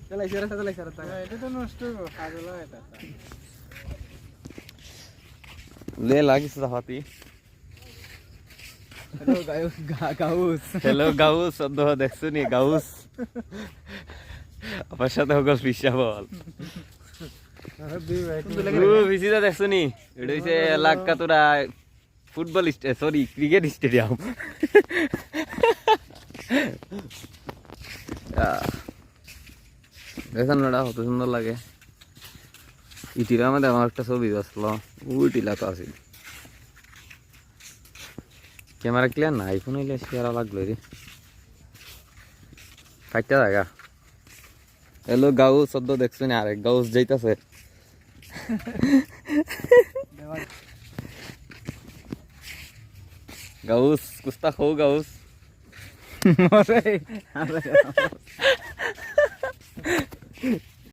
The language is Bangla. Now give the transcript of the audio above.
চলে ইশারা চলে ইশারা এটা তো নষ্ট হইব কাজলা এটা ले লাগিস হাতি হ্যালো গাউস শব্দ দেখছো নি গাউস আমার সাথে হগল পিসা বল বিসিটা দেখছো নি এটা হইছে এলাকা তোরা ফুটবল সরি ক্রিকেট স্টেডিয়াম দেখেন না কত সুন্দর লাগে ইটির মধ্যে আমার একটা ছবি আসলো উইটিলা তো আছে ক্যামেরা ক্লিয়ার না আইফোন হইলে শেয়ার লাগলো রে ফাইটটা জায়গা হ্যালো গাউস শব্দ দেখছো না আরে গাউস যাইতাছে গাউস কুস্তা খো গাউস মরে